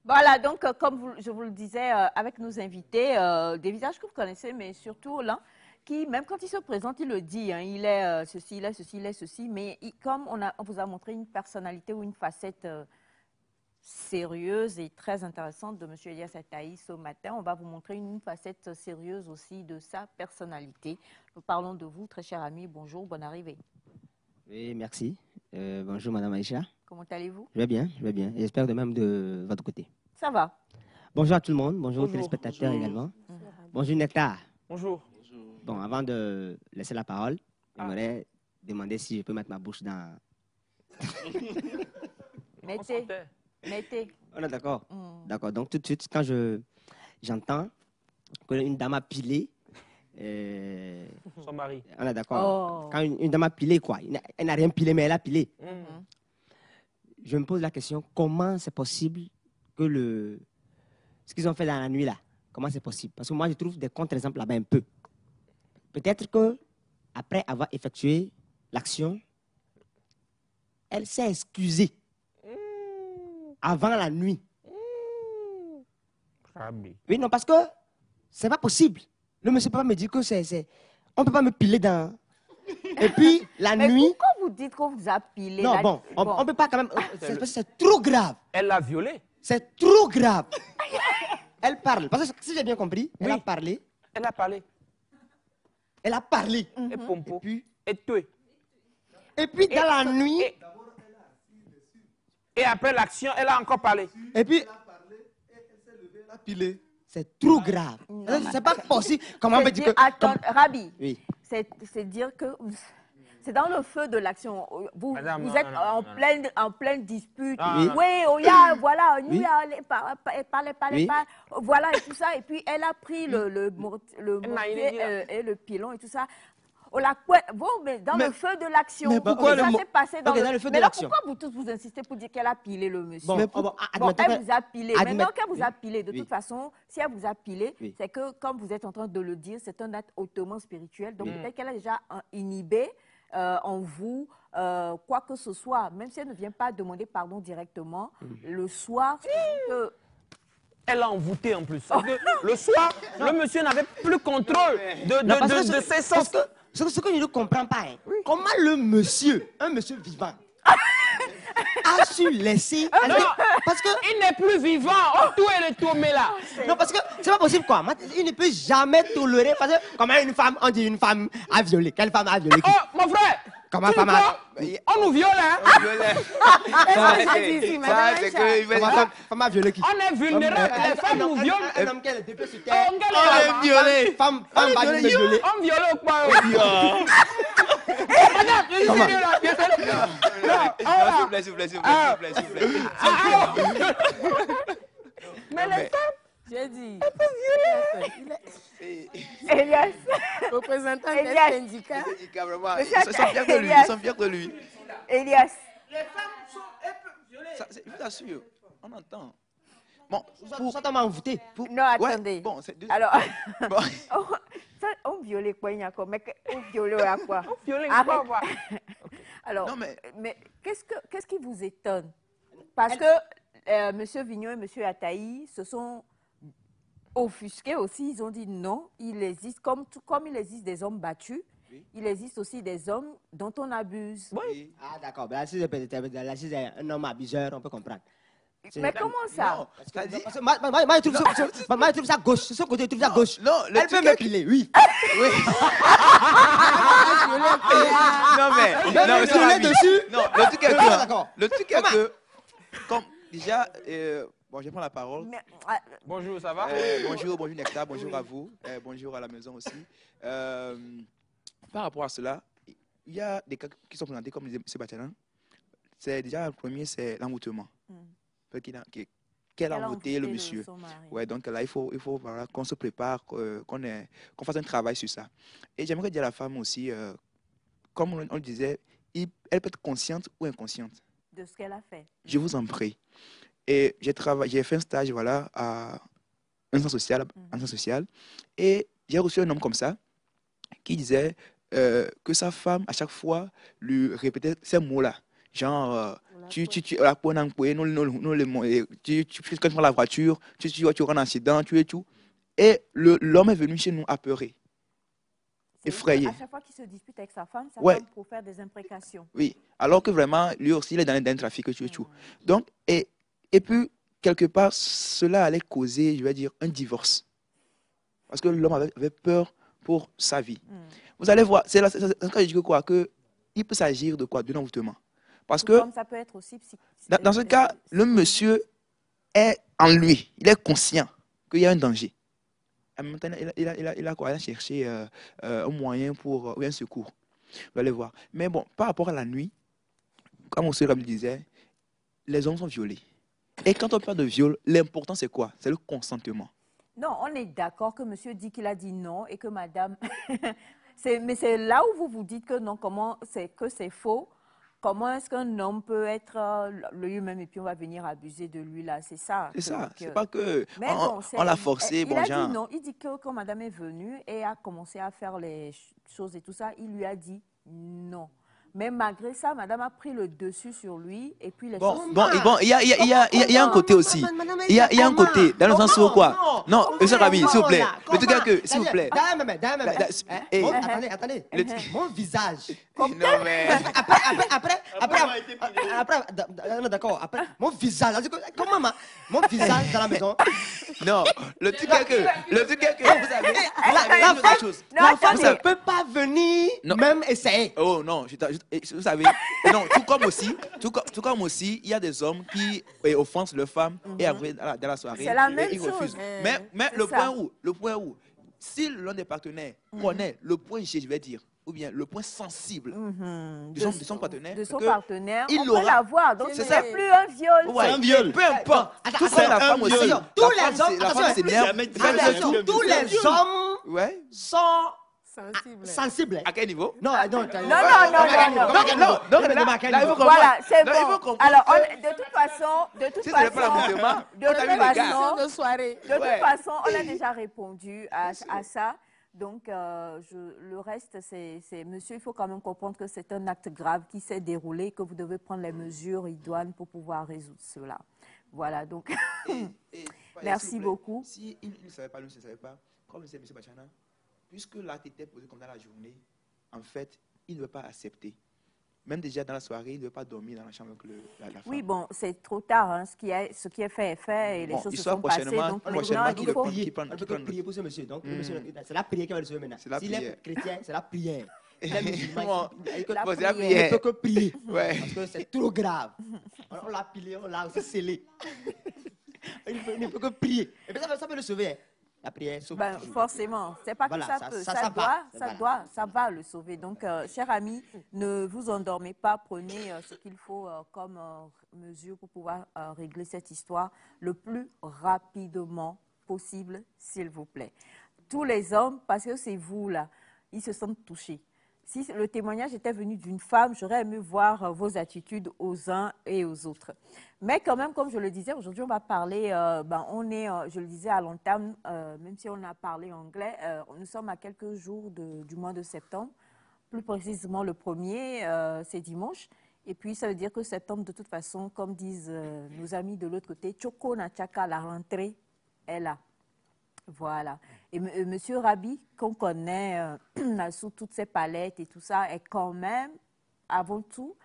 Voilà, donc comme je vous le disais, avec nos invités, des visages que vous connaissez, mais surtout l'un qui, même quand il se présente, il le dit, hein, il est ceci, il est ceci, il est ceci, mais comme on vous a montré une personnalité ou une facette sérieuse et très intéressante de M. Elias Ataï ce matin, on va vous montrer une facette sérieuse aussi de sa personnalité. Nous parlons de vous, très cher ami, bonjour, bonne arrivée. Oui, merci. Bonjour, Madame Aïcha. Comment allez-vous? Je vais bien, je vais bien. Et j'espère de même de votre côté. Ça va. Bonjour à tout le monde, bonjour aux Bonjour. téléspectateurs Bonjour. également. Bonjour Nectar. Bonjour. Bon, avant de laisser la parole, j'aimerais demander si je peux mettre ma bouche dans... Mettez, mettez. On est d'accord? D'accord, donc tout de suite, quand j'entends qu'une dame a pilé, Son mari. on est d'accord? Oh. Quand une dame a pilé, quoi, elle n'a rien pilé, mais elle a pilé. Je me pose la question, comment c'est possible que ce qu'ils ont fait dans la nuit là, comment c'est possible? Parce que moi, je trouve des contre-exemples là-bas un peu. Peut-être que après avoir effectué l'action, elle s'est excusée avant la nuit. Oui, non, parce que c'est pas possible. Le monsieur peut pas me dire que on peut pas me piler dans... Et puis, la Mais nuit... pourquoi vous dites qu'on vous a pilé? Non, là, bon, on peut pas quand même... C'est trop grave. Elle l'a violé. C'est trop grave. Elle parle. Parce que si j'ai bien compris, elle a parlé. Elle a parlé. Elle a parlé. Et pompo. Et puis, Et tué. et puis dans la nuit... Et après l'action, elle a encore parlé. Et puis... Elle a pilé. C'est trop grave. C'est pas possible. Comment on peut dire que... Attends, Rabi, Oui. c'est dire que c'est dans le feu de l'action. Vous, Madame, vous non, êtes non, en pleine dispute. Non, Oui. non. Oui, oh, yeah, voilà, nous, Oui. là, parlez, Oui. voilà, et tout ça. Et puis, elle a pris le Elle n'a rien mortier dit, là. et le pilon et tout ça. Oh, bon, mais dans Mais- le feu de l'action. mais pourquoi ça le mo- s'est passé dans, Ok, dans le feu mais de là, l'action. pourquoi vous tous vous insistez pour dire qu'elle a pilé le monsieur? Bon, Bon, admettons elle que- vous a pilé. admet- Maintenant qu'elle vous a oui. pilé, de Oui. toute façon, si elle vous a pilé, Oui. c'est que, comme vous êtes en train de le dire, c'est un acte hautement spirituel. Donc, peut-être qu'elle a déjà inhibé en vous quoi que ce soit, même si elle ne vient pas demander pardon directement, le soir, Elle a envoûté en plus. Parce que le soir, le monsieur n'avait plus contrôle Non, parce que de ses sens. ce que je ne comprends pas, hein, comment le monsieur, un monsieur vivant, a su laisser... Parce que... Il n'est plus vivant. Oh, tout est retombé là. Non, parce que c'est pas possible, quoi. Il ne peut jamais tolérer, parce que comment une femme, on dit une femme a violé. Quelle femme a violé qui? Oh, mon frère. Comment tu femme a... crois? On nous viole, hein? Comment femme a violé qui? On est vulnérable. Les femmes nous violent. Un homme qui est déplacé sur terre. On est violé. Femme va me violer. On viole ou pas? Madame, je suis sérieux là. Je suis sérieux. Non, S'il vous plaît. mais les femmes, J'ai dit. Elias, Représentant Elias. d'un syndicat. Vraiment, Monsieur ils sont fiers de lui. Elias. Ils sont fiers de lui. Elias, Je vous assure, on entend. Bon, Ça m'a envoûté. non, attendez. bon, c'est Alors, bon. on violait quoi, il y a quoi? Mais on violait à quoi? violé Arrête. quoi, moi? Alors, Non, mais qu'est-ce qui vous étonne? Parce que M. Vignon et M. Ataï se sont offusqués aussi. Ils ont dit non, il existe, comme il existe des hommes battus, il existe aussi des hommes dont on abuse. Oui. Ah, d'accord. Ben, si c'est un homme abuseur, on peut comprendre. Mais comment ça? Non, c'est-à-dire- Parce que moi, je trouve ça gauche. Ce côté, je trouve ça gauche. Non, le Elle peut truc me est- piler, oui. Non, mais me violer Rabi. dessus. Non, le truc est Ah, d'accord. que. Le truc est que. Comme déjà. Bon, je prends la parole. Mais, Bonjour, ça va? Bonjour Nectar, bonjour à vous, bonjour à la maison aussi. Par rapport à cela, il y a des cas qui sont présentés comme disait M. Batialan. C'est déjà le premier, c'est l'envoûtement. Qu'elle a envoûté le monsieur. Ouais, donc là, il faut voilà, qu'on se prépare, qu'on fasse un travail sur ça. Et j'aimerais dire à la femme aussi, comme on le disait, elle peut être consciente ou inconsciente. de ce qu'elle a fait. Je vous en prie. Et j'ai fait un stage voilà, à un centre social, et j'ai reçu un homme comme ça qui disait que sa femme, à chaque fois, lui répétait ces mots-là. Genre, la peau n'a pas, tu prends la voiture, tu rends un accident, tu es tout. Et l'homme est venu chez nous apeuré, effrayé. À chaque fois qu'il se dispute avec sa femme pour faire des imprécations. Oui, alors que vraiment, lui aussi, il est dans un trafic, tu es tout. Donc, et puis, quelque part, cela allait causer, je vais dire, un divorce. Parce que l'homme avait peur pour sa vie. Vous allez voir, c'est là que je dis que quoi, que il peut s'agir de quoi? De l'envoûtement. Parce que, comme ça peut être aussi dans ce cas, le monsieur est en lui, il est conscient qu'il y a un danger. Maintenant, il a quoi? Il a cherché un moyen ou un secours. Vous allez voir. Mais bon, par rapport à la nuit, comme M. Rabi disait, les hommes sont violés. Et quand on parle de viol, l'important c'est quoi? C'est le consentement. Non, on est d'accord que monsieur dit qu'il a dit non et que madame... mais c'est là où vous vous dites que non, que c'est faux. Comment est-ce qu'un homme peut être lui-même et puis on va venir abuser de lui là? C'est ça. C'est ça. C'est pas que bon, on l'a forcé. Il a dit non. Il dit que quand madame est venue et a commencé à faire les choses et tout ça, il lui a dit non. Mais malgré ça, madame a pris le dessus sur lui et puis les choses... il y a un côté aussi. Il y a un côté, dans le sens où quoi? Non, monsieur Rabi, s'il vous plaît. Le truc est que, s'il vous plaît. Attendez. Mon visage. Non, mais... Après, d'accord. Après, mon visage. Comment mon visage dans la maison? Non, le truc est que vous avez la femme ne peut pas venir même essayer. Oh non, vous savez, non, tout comme aussi, il y a des hommes qui offensent leurs femmes et après dans la soirée, ils refusent. Mais le point où, si l'un des partenaires connaît le point G, je vais dire, ou bien le point sensible de son partenaire, il peut l'avoir. Donc, c'est plus un viol. Ouais, un viol. Peu importe. Tout comme la femme aussi. Tous les hommes, tous les hommes sont sensibles. À quel niveau? Non. Non. Voilà, c'est bon. Alors, de toute façon, on a déjà répondu à ça. Donc, le reste, c'est monsieur, il faut quand même comprendre que c'est un acte grave qui s'est déroulé, que vous devez prendre les mesures idoines pour pouvoir résoudre cela. Voilà, donc, merci beaucoup. Si il ne savait pas, nous ne savait pas, comme c'est M. Bachana, puisque l'acte était posé comme dans la journée, en fait, il ne veut pas accepter. Même déjà dans la soirée, il ne veut pas dormir dans la chambre avec la femme. Oui, bon, c'est trop tard. Hein. Ce qui est fait est fait et les choses se sont passées. Donc, prochainement, il faut prier pour ce monsieur. Donc, c'est la prière qui va le sauver maintenant. S'il est chrétien, c'est la prière. Il est musulman, il ne peut que prier. Parce que c'est trop grave. On l'a pilé, on l'a aussi scellé. Il ne peut que prier. Et puis ça peut le sauver. Hein. La prière sauve. Forcément, c'est pas que ça peut, ça va le sauver. Donc, chers amis, ne vous endormez pas, prenez ce qu'il faut comme mesure pour pouvoir régler cette histoire le plus rapidement possible, s'il vous plaît. Tous les hommes, parce que c'est vous là, ils se sentent touchés. Si le témoignage était venu d'une femme, j'aurais aimé voir vos attitudes aux uns et aux autres. Mais quand même, comme je le disais, aujourd'hui, on va parler, je le disais à l'entame, même si on a parlé anglais, nous sommes à quelques jours du mois de septembre. Plus précisément, le 1er, c'est dimanche. Et puis, ça veut dire que septembre, de toute façon, comme disent nos amis de l'autre côté, Choko na chaka, la rentrée est là. Voilà. Et Monsieur Rabi, qu'on connaît sous toutes ses palettes et tout ça, est quand même, avant tout,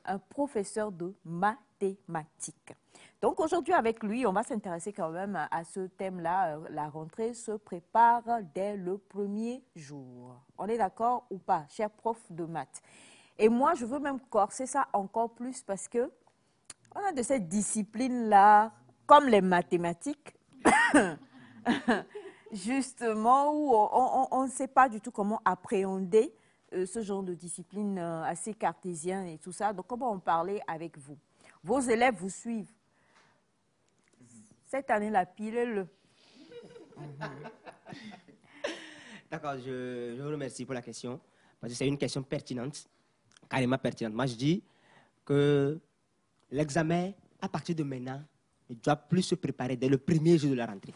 un professeur de mathématiques. Donc aujourd'hui, avec lui, on va s'intéresser quand même à ce thème-là. La rentrée se prépare dès le premier jour. On est d'accord ou pas, cher prof de maths? Et moi, je veux même corser ça encore plus parce que on a de cette discipline-là, comme les mathématiques, justement, où on ne sait pas du tout comment appréhender ce genre de discipline assez cartésien et tout ça. Donc, comment en parler avec vous? Vos élèves vous suivent. Cette année-là, pilez-le. D'accord, je vous remercie pour la question, parce que c'est une question pertinente, carrément pertinente. Moi, je dis que l'examen, à partir de maintenant, ne doit plus se préparer dès le premier jour de la rentrée.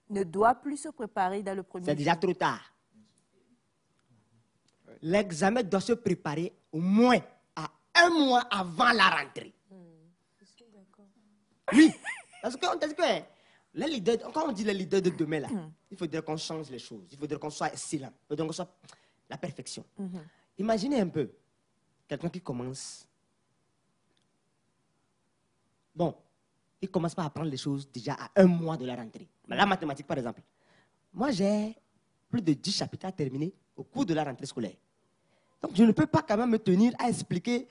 Ne doit plus se préparer dès le premier jour. C'est déjà trop tard. L'examen doit se préparer au moins à un mois avant la rentrée. Oui, parce que, hein, les leaders, quand on dit les leaders de demain, là, il faudrait qu'on change les choses. Il faudrait qu'on soit excellent. Il faudrait qu'on soit la perfection. Imaginez un peu quelqu'un qui commence. Bon, il commence par apprendre les choses déjà à un mois de la rentrée. La mathématique, par exemple. Moi, j'ai plus de 10 chapitres à terminer au cours de la rentrée scolaire. Donc, je ne peux pas quand même me tenir à expliquer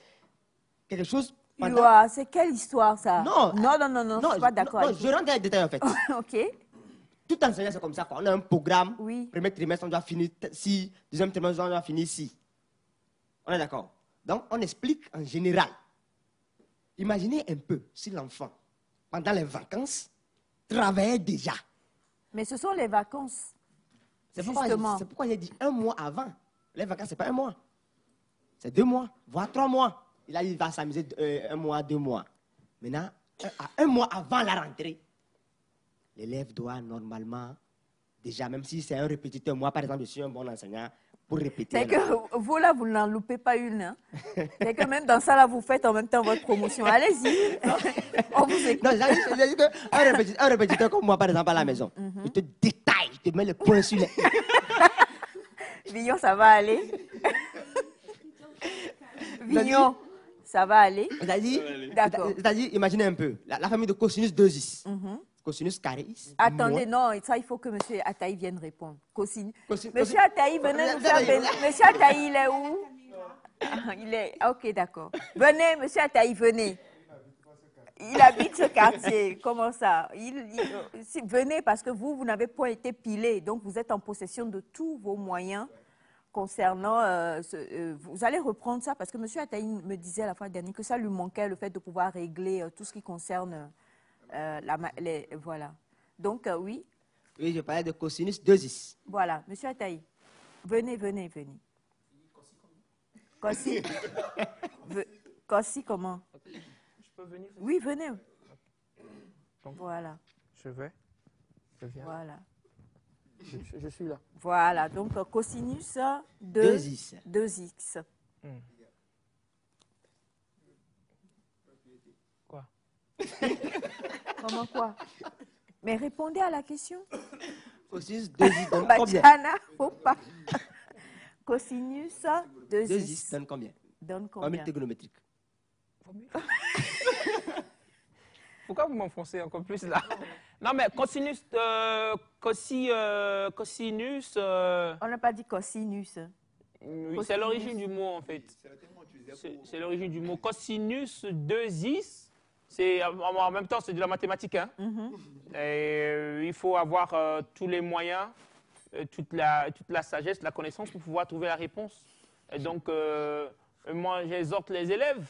quelque chose. C'est quelle histoire, ça? Non, je ne suis pas d'accord. Non, je rentre dans les détails, en fait. OK. Tout enseignant, c'est comme ça, quoi. On a un programme. Oui. Premier trimestre, on doit finir ci. Deuxième trimestre, on doit finir ci. On est d'accord? Donc, on explique en général. Imaginez un peu si l'enfant, pendant les vacances, travaillait déjà. Mais ce sont les vacances. C'est Justement. pourquoi j'ai dit un mois avant. Les vacances, ce n'est pas un mois. C'est 2 mois, voire 3 mois. Et là, il va s'amuser 1 mois, 2 mois. Maintenant, un mois avant la rentrée, l'élève doit normalement, déjà, même si c'est un répétiteur, moi, par exemple, je suis un bon enseignant, pour répéter. C'est que vous, là, vous n'en loupez pas une. Hein. C'est que même dans ça, là, vous faites en même temps votre promotion. Allez-y. On vous écoute. Non, j'ai dit qu'un répétiteur comme moi, par exemple, à la maison, il te détaille, il te met le point sur les... Vignon, ça va aller. Vignon, ça va aller. C'est-à-dire, imaginez un peu, la famille de cosinus 2is. Cosinus caréis. Attendez, non, ça, il faut que M. Ataï vienne répondre. Monsieur Cosinus- Ataï, venez nous faire bénir. Monsieur Ataï, il est où? Il est... Ok, d'accord. Venez, Monsieur Ataï, venez. Il habite ce quartier. Comment ça? Venez parce que vous n'avez point été pilé. Donc, vous êtes en possession de tous vos moyens concernant... vous allez reprendre ça parce que M. Ataï me disait la fois dernière que ça lui manquait, le fait de pouvoir régler tout ce qui concerne... voilà. Donc, oui. Oui, je parlais de cosinus 2is. Voilà, Monsieur Ataï. Venez. Cossi. Cossi, comment? Je peux venir? Oui, venez. Donc, voilà. Je vais. Je viens. Voilà. Je suis là. Voilà, donc cosinus 2x. 2x. Quoi? Comment quoi? Mais répondez à la question. Cosinus 2x donne combien? Bachana, faut pas. Cosinus 2x. 2x donne combien? Donne Formule combien? trigonométrique. Pourquoi vous m'enfoncez encore plus là? Non, mais cosinus. Cosinus. On n'a pas dit cosinus. Oui, c'est l'origine du mot en fait. C'est l'origine du mot. Cosinus 2is. En même temps, c'est de la mathématique. Hein? Et, il faut avoir tous les moyens, toute la sagesse, la connaissance pour pouvoir trouver la réponse. Et donc, moi, j'exhorte les élèves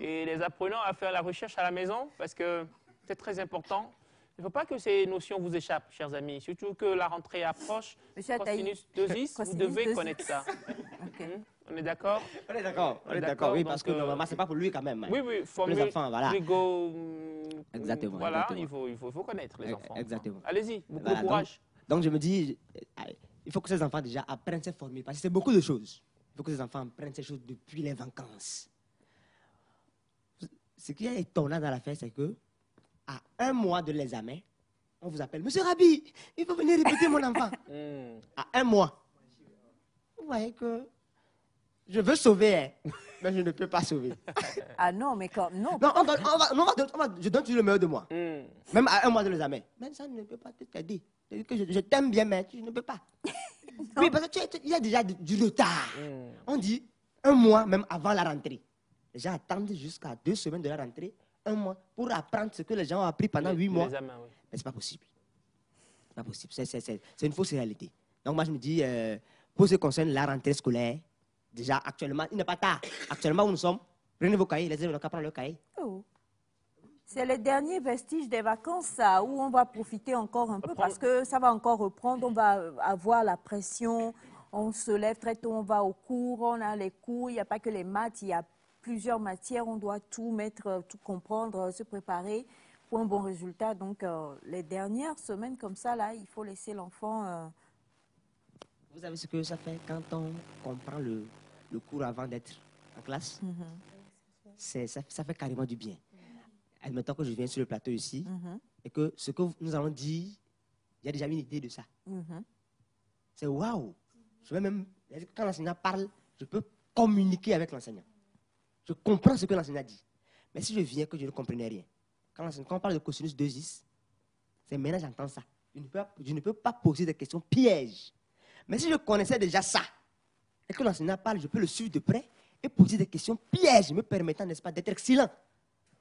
et les apprenants à faire la recherche à la maison parce que c'est très important. Il ne faut pas que ces notions vous échappent, chers amis. Surtout que la rentrée approche. Cosinus 2is, vous devez connaître ça. Okay. On est d'accord? On est d'accord, oui, parce que normalement, ce n'est pas pour lui quand même. Hein. Oui, pour les enfants, voilà. Exactement. Voilà, exactement. il faut connaître les enfants. Exactement. Allez-y, beaucoup Voilà, de courage. Donc, je me dis, il faut que ces enfants déjà apprennent ces formules, parce que c'est beaucoup de choses. Il faut que ces enfants apprennent ces choses depuis les vacances. Ce qui est étonnant dans l'affaire, c'est que à 1 mois de l'examen, on vous appelle, Monsieur Rabi, il faut venir répéter mon enfant. À 1 mois. Vous voyez que je veux sauver, hein, mais je ne peux pas sauver. Ah non, mais quand... Non, Je donne toujours le meilleur de moi. Même à 1 mois de l'examen. Mais ça ne peut pas t'aider. Je t'aime bien, mais tu ne peux pas. Oui, parce qu'il y a déjà du retard. On dit 1 mois même avant la rentrée. Les gens attendent jusqu'à 2 semaines de la rentrée, 1 mois, pour apprendre ce que les gens ont appris pendant 8 mois. Examens, oui. Mais ce n'est pas possible. Ce n'est pas possible. C'est une fausse réalité. Donc moi, je me dis, pour ce qui concerne la rentrée scolaire, déjà, actuellement, il n'est pas tard. Actuellement, où nous sommes, prenez vos cahiers, les élèves n'ont qu'à prendre leur cahier. Oh. C'est les derniers vestiges des vacances, ça, où on va profiter encore un peu, parce que ça va encore reprendre, on va avoir la pression, on se lève très tôt, on va au cours, on a les cours, il n'y a pas que les maths, il y a plusieurs matières, on doit tout mettre, tout comprendre, se préparer pour un bon résultat. Donc, les dernières semaines comme ça, là, il faut laisser l'enfant... Vous savez ce que ça fait quand on comprend le cours avant d'être en classe? ça fait carrément du bien. Admettons que je viens sur le plateau ici et que ce que nous allons dire, il y a déjà une idée de ça. C'est waouh! Je vais même, quand l'enseignant parle, je peux communiquer avec l'enseignant. Je comprends ce que l'enseignant dit. Mais si je viens que je ne comprenais rien, quand on parle de cosinus 2x, c'est maintenant j'entends ça. Je ne peux pas poser des questions pièges. Mais si je connaissais déjà ça, et que l'enseignant parle, je peux le suivre de près et poser des questions pièges, me permettant, n'est-ce pas, d'être excellent.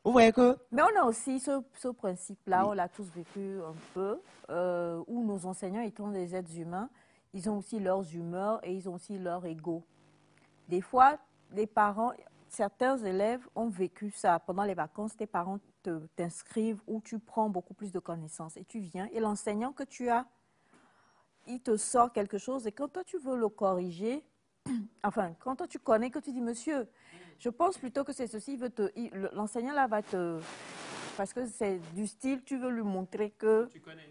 Vous voyez que... Mais on a aussi ce principe-là, on l'a tous vécu un peu, où nos enseignants étant des êtres humains, ils ont aussi leurs humeurs et ils ont aussi leur ego. Des fois, les parents, certains élèves ont vécu ça. Pendant les vacances, tes parents t'inscrivent où tu prends beaucoup plus de connaissances et tu viens. Et l'enseignant que tu as, il te sort quelque chose et quand toi tu veux le corriger, enfin, quand toi tu connais, que tu dis, monsieur, je pense plutôt que c'est ceci, l'enseignant là va te... Parce que c'est du style, tu veux lui montrer que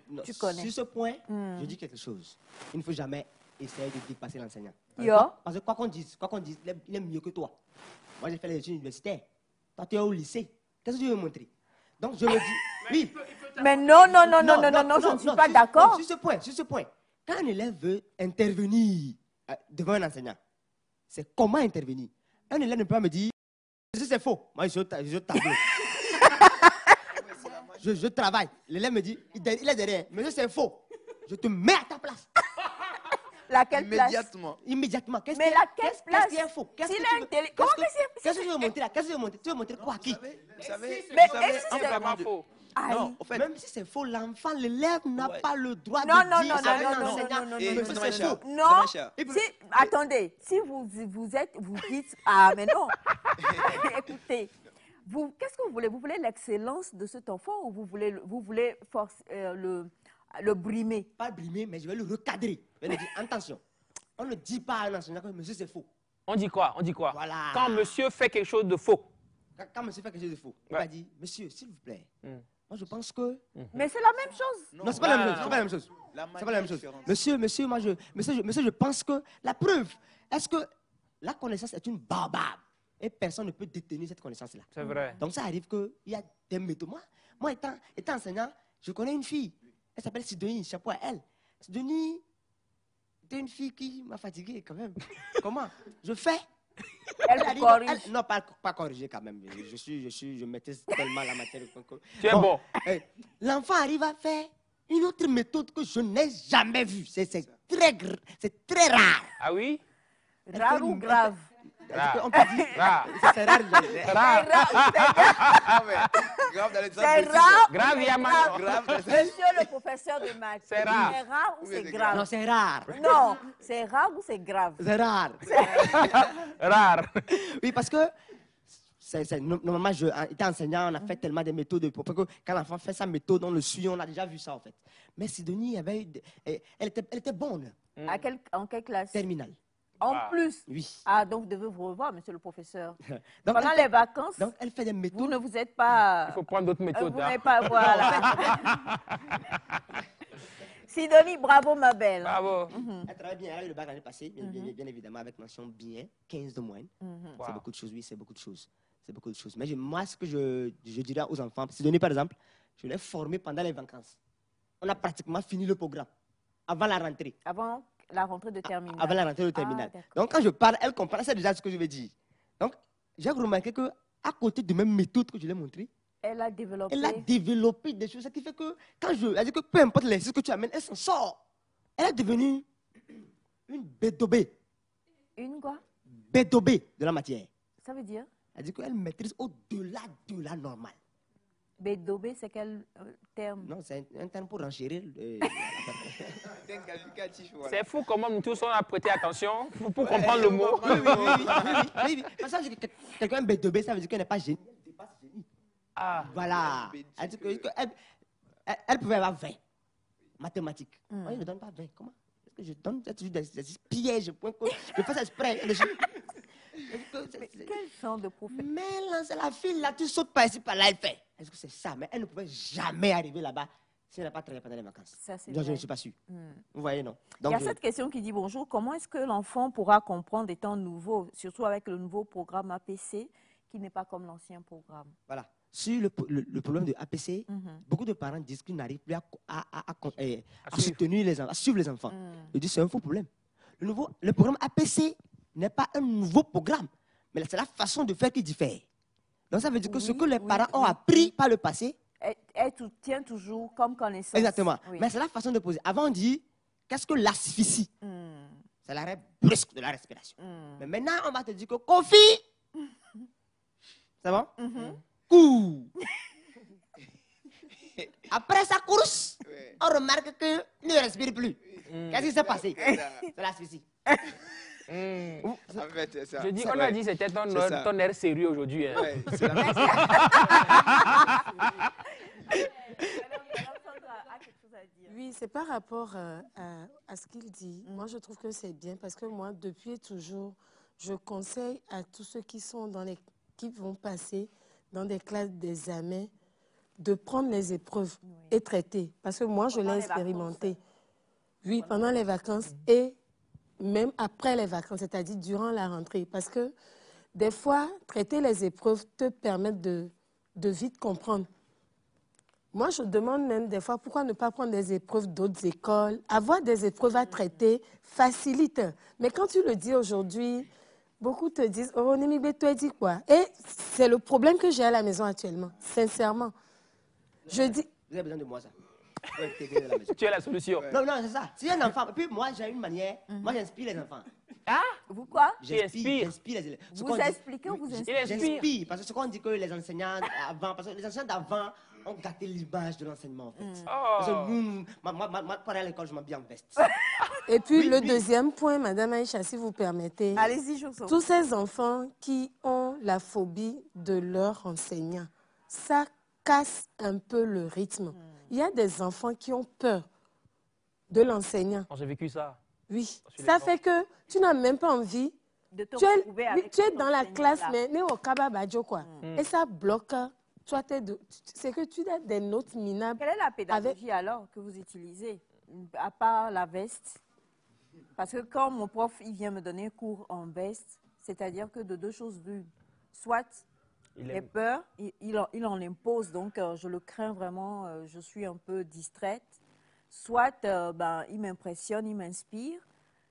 Non, tu connais. Sur ce point, je dis quelque chose. Il ne faut jamais essayer de dépasser l'enseignant. Yo. Parce que quoi qu'on dise, il est mieux que toi. Moi, j'ai fait les études universitaires. Toi, tu es au lycée. Qu'est-ce que tu veux montrer? Donc, je me dis, oui. Mais non, je ne suis pas d'accord. Sur ce point, quand un élève veut intervenir devant un enseignant, c'est comment intervenir? Un élève ne peut pas me dire, c'est faux. Moi, je tableau. Je travaille. L'élève me dit, il est derrière. Mais c'est faux. Je te mets à ta place. Laquelle place? Immédiatement. Mais laquelle place? Qu'est-ce qui est faux? S'il est intelligent, comment Qu'est-ce que tu veux montrer là? Qu'est-ce que tu veux montrer? Tu veux montrer quoi à qui? Vous savez, Mais vous savez, est-ce que en c'est parlant vraiment de- faux? Non, en fait, Même si c'est faux, l'enfant, l'élève n'a Ouais. pas le droit Non, de non, dire non, à un non, non, enseignant non, Et que Madame c'est Acha, faux. Non, Madame Acha, si, attendez, si vous dites, ah mais non, écoutez, qu'est-ce que vous voulez? Vous voulez l'excellence de cet enfant ou vous voulez le brimer? Pas brimer, mais je vais le recadrer. Je vais lui dire, attention, on ne dit pas à un enseignant que monsieur c'est faux. On dit quoi? On dit quoi? Voilà. Quand monsieur fait quelque chose de faux. Quand monsieur fait quelque chose de faux, il Ouais. va dire, monsieur, s'il vous plaît, moi je pense que... Mais c'est la même chose. Non, c'est pas la même chose. C'est pas la même chose. La C'est pas la même chose. différente. Monsieur, moi je pense que la preuve, est-ce que la connaissance est une barbare et personne ne peut détenir cette connaissance-là. C'est vrai. Donc ça arrive qu'il y a des méthodes. Moi étant enseignant, je connais une fille. Elle s'appelle Sidonie, chapeau à elle. Sidonie, c'est une fille qui m'a fatigué quand même. Comment? Je fais. Elle vous corrige. Non, pas corriger quand même. Je maîtrise tellement la matière. Tu es bon. L'enfant arrive à faire une autre méthode que je n'ai jamais vue. C'est très rare. Ah oui? Rare ou grave? On peut dire. Rare. C'est rare. Rare. Ah, mais grave dans le sens C'est positif. rare. Grave, il y a mal. Grave dans le sens- Monsieur le professeur de maths, C'est rare. C'est rare ou Oui, c'est c'est grave? Non, c'est rare. Non, c'est rare ou c'est grave? C'est rare. Rare. Oui, parce que normalement, étant enseignant, on a fait tellement de méthodes pour que quand l'enfant fait sa méthode, on le suit, on a déjà vu ça en fait. Mais Sidonie, elle était bonne. En quelle classe? Terminale. En Ah. plus. Oui. Ah, donc vous devez vous revoir, monsieur le professeur. Donc, Pendant les vacances, donc, elle fait des vous méthodes. ne vous êtes pas... Il faut prendre d'autres méthodes. vous hein. n'êtes pas... Voilà. Sidonie, bravo ma belle. Bravo. Elle travaille bien. Elle a eu le bac l'année passée, bien évidemment, avec mention bien, 15 de moyenne. C'est Wow. beaucoup de choses, oui, c'est beaucoup de choses. C'est beaucoup de choses. Mais moi, ce que je dirais aux enfants, Sidonie, par exemple, je l'ai formée pendant les vacances. On a pratiquement fini le programme avant la rentrée. Avant la rentrée de terminale. Avant la rentrée de terminale. d'accord. Donc, quand je parle, elle comprend, elle sait déjà ce que je veux dire. Donc, j'ai remarqué qu'à côté de mes méthodes que je l'ai montrées, Elle a développé... elle a développé des choses. Ce qui fait que, elle dit que peu importe l'exercice que tu amènes, elle s'en sort. Elle est devenue une bédobé. Une quoi? Bédobé de la matière. Ça veut dire? Elle dit qu'elle maîtrise au-delà de la normale. Bédobé, c'est quel terme? Non, c'est un terme pour renchérir. C'est un qualificatif, voilà. C'est fou comment nous tous on a prêté attention pour comprendre le mot. Oui. Parce que quelqu'un bédobé, ça veut dire qu'elle n'est pas génie. Elle dépasse génie. Ah. Voilà. Elle dit elle pouvait avoir 20 mathématiques. Moi, je ne donne pas 20. Comment? Est-ce que je donne des pièges? Je fais ça exprès. Quel genre de professeur? Mais là, c'est la fille, là, tu sautes par ici, par là, elle fait. Est-ce que c'est ça? Mais elle ne pouvait jamais arriver là-bas si elle n'a pas travaillé pendant les vacances. Ça, c'est Donc, je vrai. ne suis pas sûr. Vous voyez, non? Il Donc, y a cette question qui dit bonjour, comment est-ce que l'enfant pourra comprendre des temps nouveaux, surtout avec le nouveau programme APC qui n'est pas comme l'ancien programme. Voilà. Sur le problème de APC, beaucoup de parents disent qu'ils n'arrivent plus à soutenir les enfants, à suivre les enfants. Je dis c'est un faux problème. Le programme APC n'est pas un nouveau programme, mais c'est la façon de faire qui diffère. Donc ça veut dire que ce que les parents ont appris par le passé, elle tient toujours comme connaissance. Exactement. Oui. Mais c'est la façon de poser. Avant, on dit, qu'est-ce que l'asphyxie? C'est l'arrêt brusque de la respiration. Mais maintenant, on va te dire que Kofi, c'est bon? Cours. Après sa course, on remarque qu'il ne respire plus. Qu'est-ce qui s'est passé? C'est l'asphyxie. En fait, c'est ça. Je dis, on a dit que c'était ton air sérieux aujourd'hui. Hein. Ouais, c'est la Oui, c'est par rapport à ce qu'il dit. Moi, je trouve que c'est bien parce que moi, depuis toujours, je conseille à tous ceux qui vont passer dans des classes d'examen de prendre les épreuves et traiter. Parce que moi, je l'ai expérimenté. Oui, pendant les vacances et même après les vacances, c'est-à-dire durant la rentrée. Parce que des fois, traiter les épreuves te permet de vite comprendre. Moi, je demande même des fois pourquoi ne pas prendre des épreuves d'autres écoles. Avoir des épreuves à traiter facilite. Mais quand tu le dis aujourd'hui, beaucoup te disent « Oh, Nimi Beto dit quoi ?» Et c'est le problème que j'ai à la maison actuellement, sincèrement. Je dis... Vous avez besoin de moi, ça. De la maison. Tu es la solution. Non, non, c'est ça. Si un enfant... Puis moi, j'ai une manière... Moi, j'inspire les enfants. Ah, Vous quoi? J'inspire les élèves. Vous expliquez ou vous inspirez? J'inspire. Parce que ce qu'on dit que les enseignants avant... Parce que les enseignants d'avant ont gâté l'image de l'enseignement, en fait. Parce que nous, moi, quand à l'école, je m'habille en veste. Et puis, le deuxième point, Madame Aïcha, si vous permettez. Allez-y, je vous en prie. Tous ces enfants qui ont la phobie de leur enseignant, ça casse un peu le rythme. Il y a des enfants qui ont peur de l'enseignant. j'ai vécu ça. Oui, ça fait que tu n'as même pas envie. De te Tu retrouver es avec dans la ton classe, enseignant, là. mais au Kababadjo, quoi. Et ça bloque. C'est que tu as des notes minables. Quelle est la pédagogie alors que vous utilisez, à part la veste? Parce que quand mon prof il vient me donner un cours en veste, c'est-à-dire que de deux choses l'une. Soit les peurs, il en impose, donc je le crains vraiment, je suis un peu distraite. Soit il m'impressionne, il m'inspire.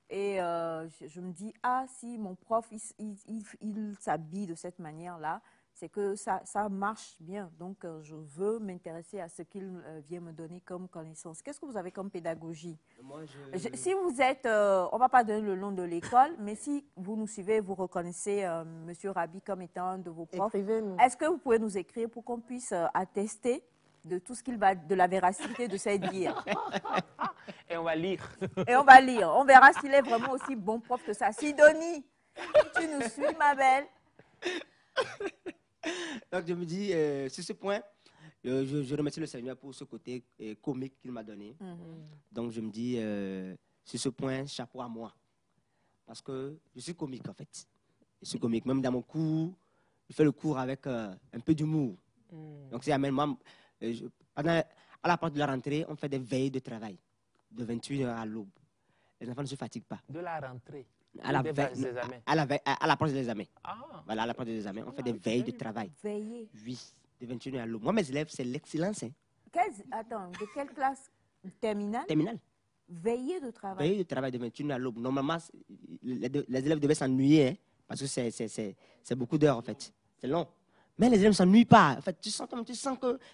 Et je me dis, ah, si mon prof il s'habille de cette manière-là, c'est que ça marche bien. Donc, je veux m'intéresser à ce qu'il vient me donner comme connaissance. Qu'est-ce que vous avez comme pédagogie? Moi, Si vous êtes, on ne va pas donner le nom de l'école, mais si vous nous suivez, vous reconnaissez M. Rabi comme étant un de vos profs, Écrivez-nous. est-ce que vous pouvez nous écrire pour qu'on puisse attester de tout ce qu'il va, de la véracité de ses dires? Et on va lire. Et on va lire. On verra s'il est vraiment aussi bon prof que ça. Sidonie, si tu nous suis, ma belle. Donc, je me dis, sur ce point, je remercie le Seigneur pour ce côté comique qu'il m'a donné. Donc, je me dis, sur ce point, chapeau à moi. Parce que je suis comique, en fait. Je suis comique. Même dans mon cours, je fais le cours avec un peu d'humour. Donc, c'est moi. À la porte de la rentrée, on fait des veilles de travail, de 21h à l'aube. Les enfants ne se fatiguent pas. De la rentrée. À l'approche des examens. Ah. Voilà, à l'approche des examens, on fait des veilles de travail. Veiller. Oui, de 21h à l'aube. Moi, mes élèves, c'est l'excellence. Hein. Attends, de quelle classe? Terminale? Terminale. Veiller de travail. Veille de travail de 21h à l'aube. Normalement, les élèves devaient s'ennuyer, hein, parce que c'est beaucoup d'heures, en fait. C'est long. Mais les élèves ne s'ennuient pas. En fait, tu sens que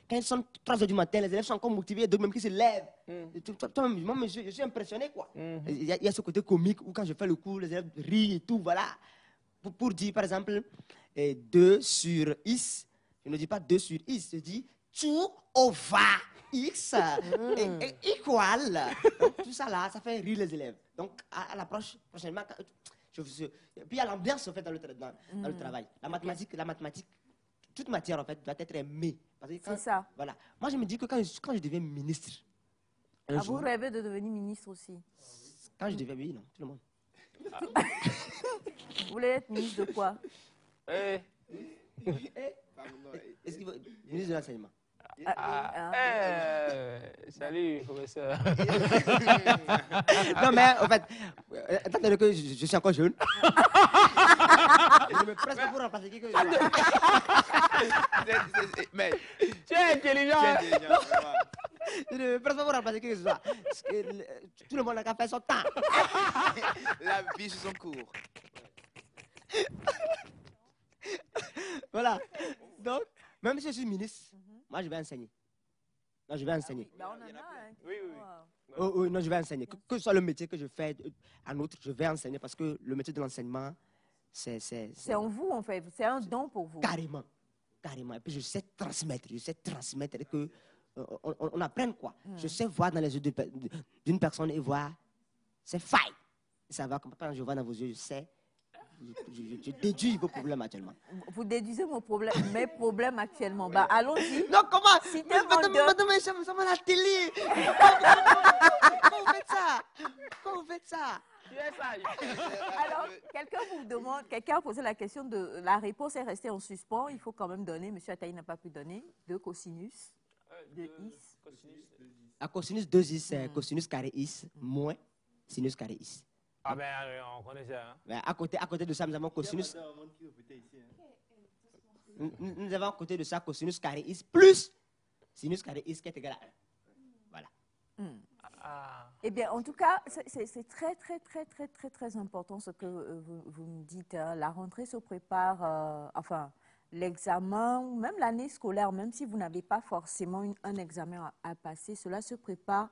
quand ils sont 3h du matin, les élèves sont encore motivés, d'autres même qui se lèvent. Moi, je suis impressionné, quoi. Il y a ce côté comique où quand je fais le cours, les élèves rient et tout, voilà. Pour dire, par exemple, 2 sur X, je ne dis pas 2 sur X, je dis 2 over X est égal. Donc, tout ça là, ça fait rire les élèves. Donc, à l'approche, prochainement, puis il y a l'ambiance, en fait, dans le travail. La mathématique, toute matière, en fait, doit être aimée. C'est ça. Voilà. Moi, je me dis que quand je deviens ministre, vous rêvez de devenir ministre aussi? Quand je deviens ministre, non, tout le monde. Vous voulez être ministre de quoi? Ministre de l'enseignement. Salut, professeur. Non, mais en fait, étant donné que je suis encore jeune, Je me presse pas pour remplacer qui que ce soit. Mais Tu es intelligent. tu es intelligent, vraiment. Je ne me presse pas pour remplacer qui que ce soit. Parce que tout le monde n'a qu'à faire son temps. La vie sur son cours. Voilà. Donc, même si je suis ministre, moi, je vais enseigner. Non, je vais enseigner. Ben, on en a un. Oui, oui. Oh, oh, non, je vais enseigner. Que ce soit le métier que je fais en outre, je vais enseigner parce que le métier de l'enseignement, c'est C'est en vous, en fait. C'est un don pour vous. carrément. Carrément. Et puis, je sais transmettre et que on apprenne quoi. Je sais voir dans les yeux d'une personne et voir ses failles. Ça va, quand je vois dans vos yeux, je sais. Je déduis vos problèmes actuellement. Vous déduisez mes problèmes actuellement. Bah, allons-y. Non, comment Citez mon deux. Madame, nous sommes à la télé. Comment vous faites ça? Comment vous faites ça? Tu es sage. Alors, quelqu'un a posé la question de la réponse est restée en suspens. Il faut quand même donner. Monsieur Ataï n'a pas pu donner. 2 cosinus. De is. À cosinus 2 is, c'est cosinus carré is moins sinus carré is. Ah ben, on connaît ça. Hein. Mais à côté de ça, nous avons cosinus. Nous avons à côté de ça cosinus carré is plus sinus carré is qui est égal à 1. Voilà. Ah. Eh bien, en tout cas, c'est très, très, très, très, très, très important ce que vous nous dites. La rentrée se prépare, enfin, l'examen, même l'année scolaire, même si vous n'avez pas forcément un examen à passer, cela se prépare.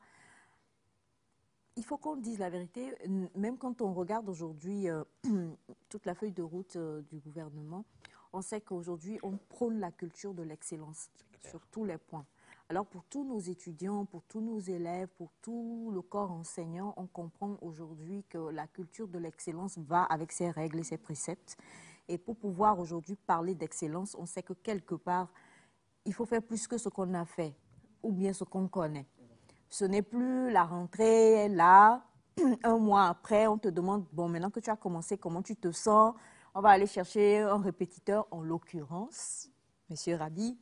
Il faut qu'on dise la vérité, même quand on regarde aujourd'hui toute la feuille de route du gouvernement, on sait qu'aujourd'hui, on prône la culture de l'excellence sur tous les points. Alors, pour tous nos étudiants, pour tous nos élèves, pour tout le corps enseignant, on comprend aujourd'hui que la culture de l'excellence va avec ses règles et ses préceptes. Et pour pouvoir aujourd'hui parler d'excellence, on sait que quelque part, il faut faire plus que ce qu'on a fait ou bien ce qu'on connaît. Ce n'est plus la rentrée, là, un mois après, on te demande, bon, maintenant que tu as commencé, comment tu te sens? On va aller chercher un répétiteur, en l'occurrence, Monsieur Rabi.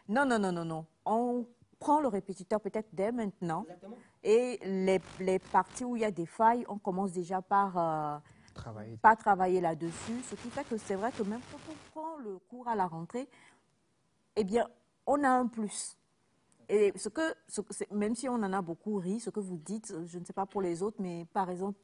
Non, non, non, non, non. On prend le répétiteur peut-être dès maintenant. Exactement. Et les parties où il y a des failles, on commence déjà par travailler là-dessus. Ce qui fait que c'est vrai que même quand on prend le cours à la rentrée, eh bien, on a un plus. Et même si on en a beaucoup ri, ce que vous dites, je ne sais pas pour les autres, mais par exemple,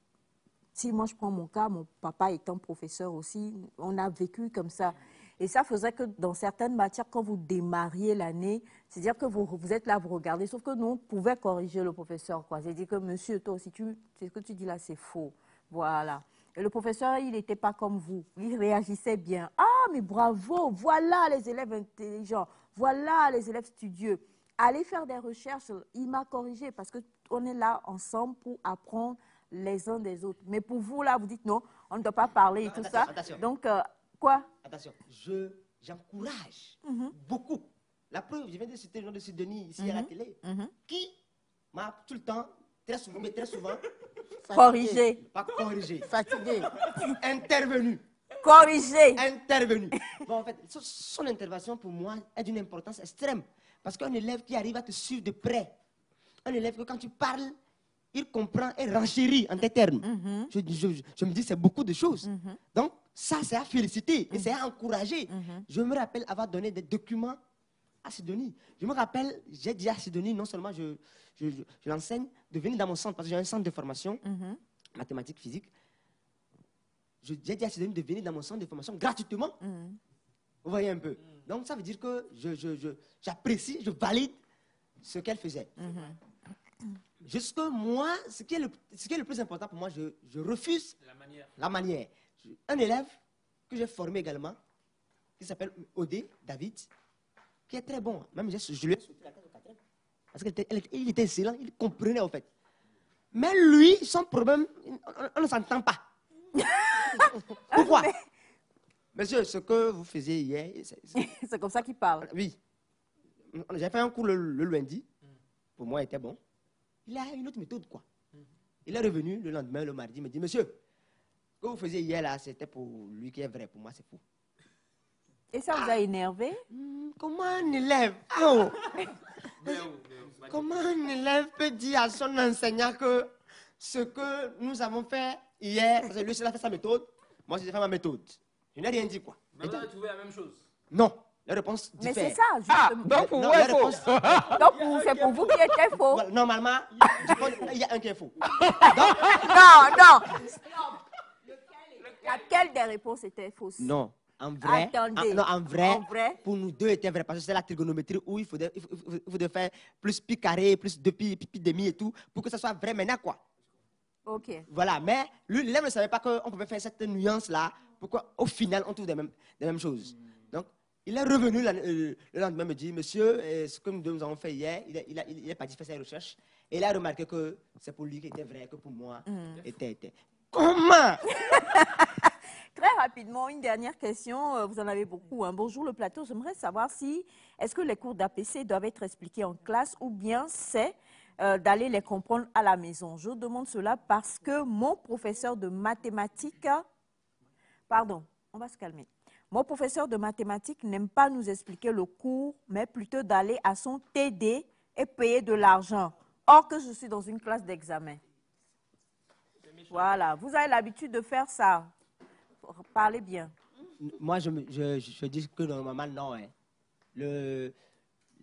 si moi je prends mon cas, mon papa étant professeur aussi, on a vécu comme ça. Et ça faisait que dans certaines matières, quand vous démarriez l'année, c'est-à-dire que vous êtes là, vous regardez, sauf que nous, on pouvait corriger le professeur. C'est-à-dire que monsieur, toi aussi, ce que tu dis là, c'est faux. Voilà. Et le professeur, il n'était pas comme vous. Il réagissait bien. Ah, mais bravo, voilà les élèves intelligents, voilà les élèves studieux. Allez faire des recherches, il m'a corrigé parce qu'on est là ensemble pour apprendre les uns des autres. Mais pour vous, là, vous dites non, on ne doit pas parler et tout ça. Attention. Donc, quoi? Attention, j'encourage beaucoup. La preuve, je viens de citer le nom de Sidonie ici à la télé, qui m'a tout le temps, très souvent, Corriger. pas corrigé, Fatigué. intervenu. Corriger. Intervenu. Bon, en fait, son intervention pour moi est d'une importance extrême. Parce qu'un élève qui arrive à te suivre de près, un élève que quand tu parles, il comprend et renchérit en tes termes. Je me dis, c'est beaucoup de choses. Donc, ça, c'est à féliciter et c'est à encourager. Je me rappelle avoir donné des documents à Sidonie. Je me rappelle, j'ai dit à Sidonie, non seulement je l'enseigne, de venir dans mon centre, parce que j'ai un centre de formation, mathématiques, physique. J'ai dit à Sidonie de venir dans mon centre de formation gratuitement. Vous voyez un peu. Donc, ça veut dire que j'apprécie, je valide ce qu'elle faisait. Jusque moi, ce qui est le plus important pour moi, je refuse la manière. Un élève que j'ai formé également, qui s'appelle Odé, David, qui est très bon. Même je lui ai sauté la tête au 4e. Parce qu'il était excellent, il comprenait en fait. Mais lui, son problème, on ne s'entend pas. Pourquoi? Monsieur, ce que vous faisiez hier, C'est comme ça qu'il parle. oui. J'ai fait un cours le lundi. Pour moi, il était bon. Il a une autre méthode, quoi. Il est revenu le lendemain, le mardi, il me dit, monsieur, ce que vous faisiez hier, là, c'était pour lui qui est vrai. Pour moi, c'est faux. Et ça vous a énervé? Comment un élève... Oh. Comment un élève peut dire à son enseignant que ce que nous avons fait hier, parce que lui, il a fait sa méthode, moi, j'ai fait ma méthode. Je n'ai rien dit, quoi. Mais vous avez trouvé la même chose. Non, la réponse Mais diffère. c'est ça, justement. Donc pour Non, vous, la c'est faux. réponse- Donc, c'est pour vous qui était faux. Voilà, normalement, il y a un qui est faux. Non, non. Laquelle des réponses était fausse? Non, en vrai, Attendez. en vrai, En vrai? pour nous deux était vrai, parce que c'est la trigonométrie où il faudrait faire plus pi carré, plus 2 pi, pi demi et tout, pour que ça soit vrai maintenant, quoi. Ok. Voilà, mais lui, l'élève ne savait pas qu'on pouvait faire cette nuance-là, pourquoi au final, on trouve des mêmes choses. Donc, il est revenu le lendemain, me dit, monsieur, ce que nous avons fait hier, il est parti faire ses recherches, et il a remarqué que c'est pour lui qui était vrai, que pour moi, était. Comment? Très rapidement, une dernière question. Vous en avez beaucoup, hein. Bonjour le plateau. J'aimerais savoir est-ce que les cours d'APC doivent être expliqués en classe ou bien c'est d'aller les comprendre à la maison. Je demande cela parce que mon professeur de mathématiques, pardon, on va se calmer. Mon professeur de mathématiques n'aime pas nous expliquer le cours, mais plutôt d'aller à son TD et payer de l'argent. Or que je suis dans une classe d'examen. Voilà, vous avez l'habitude de faire ça. Parlez bien. Moi, je dis que normalement, non. Hein.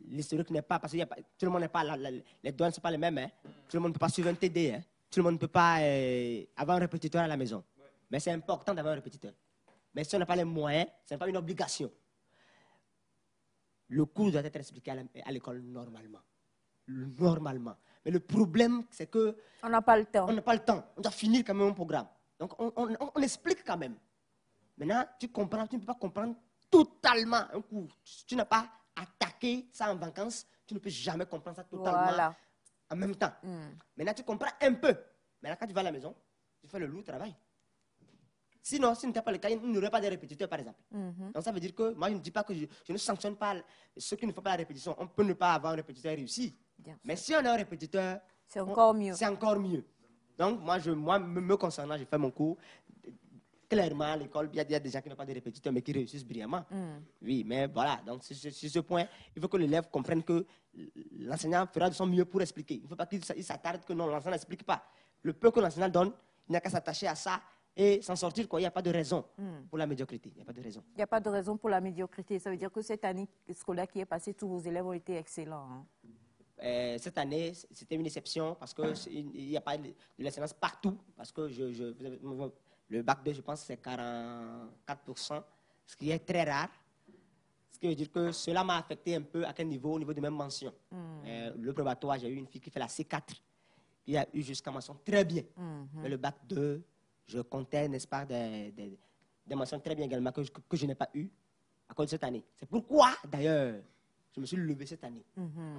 L'historique n'est pas, parce que tout le monde n'est pas, les données ne sont pas les mêmes. Hein. Tout le monde ne peut pas suivre un TD. Hein. Tout le monde ne peut pas avoir un répétiteur à la maison. Mais c'est important d'avoir un répétiteur. Mais si on n'a pas les moyens, ce n'est pas une obligation. Le cours doit être expliqué à l'école normalement. Normalement. Mais le problème, c'est que... On n'a pas le temps. On n'a pas le temps. On doit finir quand même un programme. Donc, on explique quand même. Maintenant, tu comprends, tu ne peux pas comprendre totalement un cours. Si tu n'as pas attaqué ça en vacances, tu ne peux jamais comprendre ça totalement en même temps. Maintenant, tu comprends un peu. Maintenant, quand tu vas à la maison, tu fais le lourd travail. Sinon, si ce n'était pas le cas, il n'y aurait pas de répétiteur, par exemple. Donc, ça veut dire que moi, je ne dis pas que je ne sanctionne pas ceux qui ne font pas la répétition. On peut ne pas avoir un répétiteur réussi. Mais si on a un répétiteur, c'est encore mieux. C'est encore mieux. Donc, moi, me concernant, je fais mon cours. Clairement, à l'école, il y a des gens qui n'ont pas de répétiteur, mais qui réussissent brillamment. Oui, mais voilà. Donc, sur ce point, il faut que l'élève comprenne que l'enseignant fera de son mieux pour expliquer. Il ne faut pas qu'il s'attarde que non, l'enseignant n'explique pas. Le peu que l'enseignant donne, il n'a qu'à s'attacher à ça et s'en sortir, quoi. Il n'y a pas de raison pour la médiocrité. Il n'y a pas de raison. Il n'y a pas de raison pour la médiocrité. Ça veut dire que cette année scolaire qui est passée, tous vos élèves ont été excellents. Hein. Cette année, c'était une exception parce qu'il n'y a pas de l'excellence partout. Parce que le bac 2, je pense, c'est 44%, ce qui est très rare. Ce qui veut dire que cela m'a affecté un peu à quel niveau, au niveau de même mention. Le probatoire, j'ai eu une fille qui fait la C4, qui a eu jusqu'à mention très bien. Mais le bac 2, je comptais, n'est-ce pas, des mentions très bien également que je n'ai pas eu à cause de cette année. C'est pourquoi, d'ailleurs, je me suis levé cette année,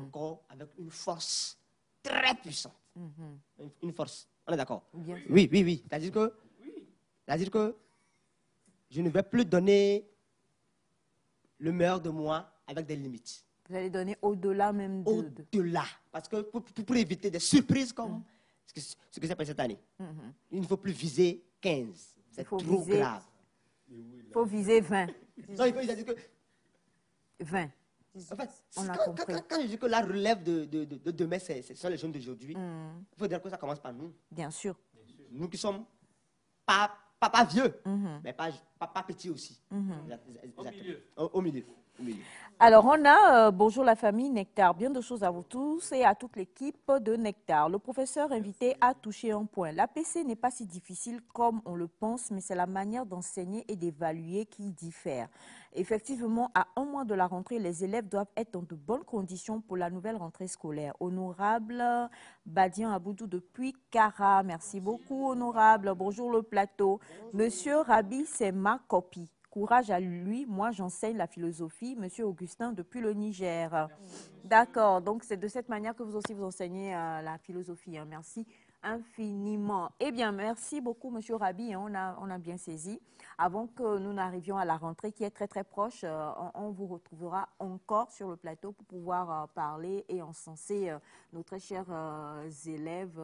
encore avec une force très puissante. Une force. On est d'accord? Oui. C'est-à-dire que je ne vais plus donner le meilleur de moi avec des limites. Vous allez donner au-delà même de... Au-delà. Parce que pour éviter des surprises comme ce que j'ai fait cette année, il ne faut plus viser 15. C'est trop grave. Il faut viser 20. Non, il faut dire que... 20. En fait, quand je dis que la relève de demain, ce sont les jeunes d'aujourd'hui, il faut dire que ça commence par nous. Bien sûr. Nous qui sommes pas vieux, mais pas petits aussi. Au milieu. Alors, on a, bonjour la famille Nectar, bien de choses à vous tous et à toute l'équipe de Nectar. Le professeur invité a touché un point. L'APC n'est pas si difficile comme on le pense, mais c'est la manière d'enseigner et d'évaluer qui diffère. Effectivement, à un mois de la rentrée, les élèves doivent être dans de bonnes conditions pour la nouvelle rentrée scolaire. Honorable Badian Aboudou depuis Kara, merci beaucoup honorable. Bonjour le plateau. Monsieur Rabi, c'est ma copie. Courage à lui, moi j'enseigne la philosophie, Monsieur Augustin depuis le Niger. D'accord, donc c'est de cette manière que vous aussi vous enseignez la philosophie. Hein. Merci infiniment. Eh bien, merci beaucoup Monsieur Rabi, hein. on a bien saisi. Avant que nous n'arrivions à la rentrée qui est très très proche, on vous retrouvera encore sur le plateau pour pouvoir parler et encenser nos très chers élèves.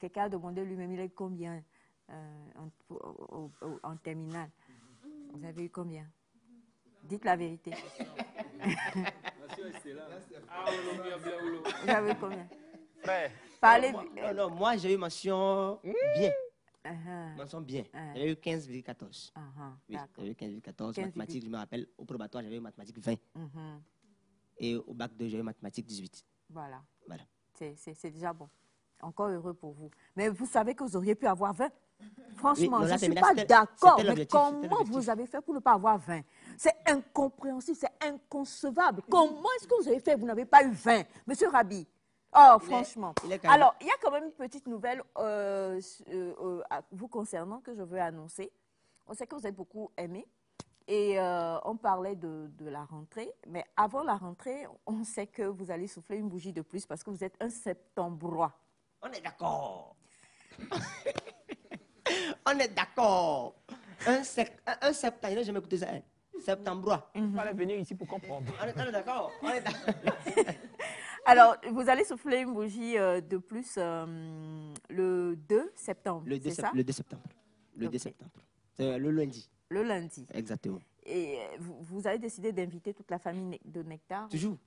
Quelqu'un a demandé lui-même, il est combien en terminale? Vous avez eu combien? Dites la vérité. Vous avez eu combien? Parlez. Non, moi j'ai eu mention bien. Mention bien. J'avais eu 15,14. Oui, j'avais eu 15,14. Mathématiques, je me rappelle, au probatoire, j'avais eu mathématiques 20. Et au bac 2, j'avais eu mathématiques 18. Voilà. Voilà. C'est déjà bon. Encore heureux pour vous. Mais vous savez que vous auriez pu avoir 20. Franchement, Oui, non, je là, ne suis mais là, pas c'était d'accord. Mais l'objectif, comment c'était l'objectif. vous avez fait pour ne pas avoir 20? C'est incompréhensible, c'est inconcevable. Comment est-ce que vous avez fait? Vous n'avez pas eu 20, Monsieur Rabi. Oh, franchement. Alors, il y a quand même une petite nouvelle vous concernant que je veux annoncer. On sait que vous êtes beaucoup aimé. Et on parlait de la rentrée. Mais avant la rentrée, on sait que vous allez souffler une bougie de plus parce que vous êtes un septembrois. On est d'accord. On est d'accord. Un septembre, j'ai jamais écouté ça. Septembrois. Il fallait venir ici pour comprendre. On est d'accord. Alors, vous allez souffler une bougie de plus le 2 septembre. Le 2 septembre. Le 2 septembre. C'est le lundi. Le lundi. Exactement. Et vous avez décidé d'inviter toute la famille de Nectar? Toujours.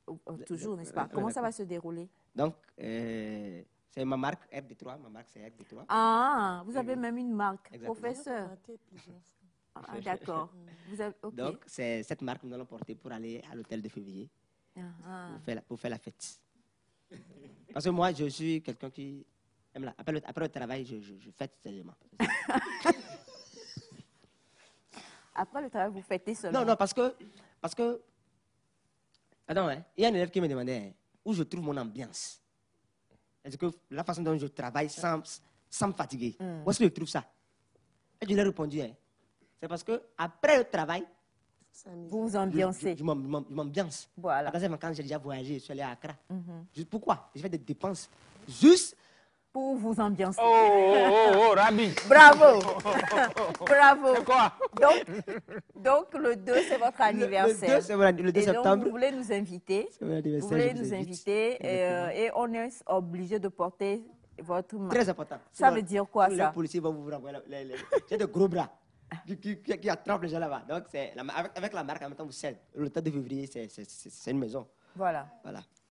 Toujours, n'est-ce pas? Comment ça va se dérouler? Donc, c'est ma marque RD3. Ma marque, c'est RD3. Ah, vous avez même une marque, Exactement. Professeur. Ah, d'accord. Okay. Donc, c'est cette marque que nous allons porter pour aller à l'hôtel de février pour faire la fête. Parce que moi, je suis quelqu'un qui aime après le travail, je fête sérieusement. Après le travail, vous fêtez seulement? Non, parce que attends, il y a un élève qui me demandait où je trouve mon ambiance. Est-ce que la façon dont je travaille sans me fatiguer, où est-ce que je trouve ça? Et je lui ai répondu, c'est parce que après le travail, vous vous ambiancez. Je m'ambiance. Voilà. Dans ces vacances, j'ai déjà voyagé, je suis allé à Accra. Juste pourquoi? J'ai fait des dépenses juste pour vous ambiancer. Oh, Rabi. Bravo. Bravo. C'est quoi? Donc, le 2, c'est votre anniversaire. Le 2 septembre. Donc, vous voulez nous inviter. C'est mon anniversaire. Vous voulez nous inviter et on est obligé de porter votre marque. Très important. Ça veut dire quoi, ça? Les policiers vont vous renvoyer. J'ai de gros bras qui attrapent les gens là-bas. Donc, avec la marque, en même temps, vous savez, le temps de février, c'est une maison. Voilà.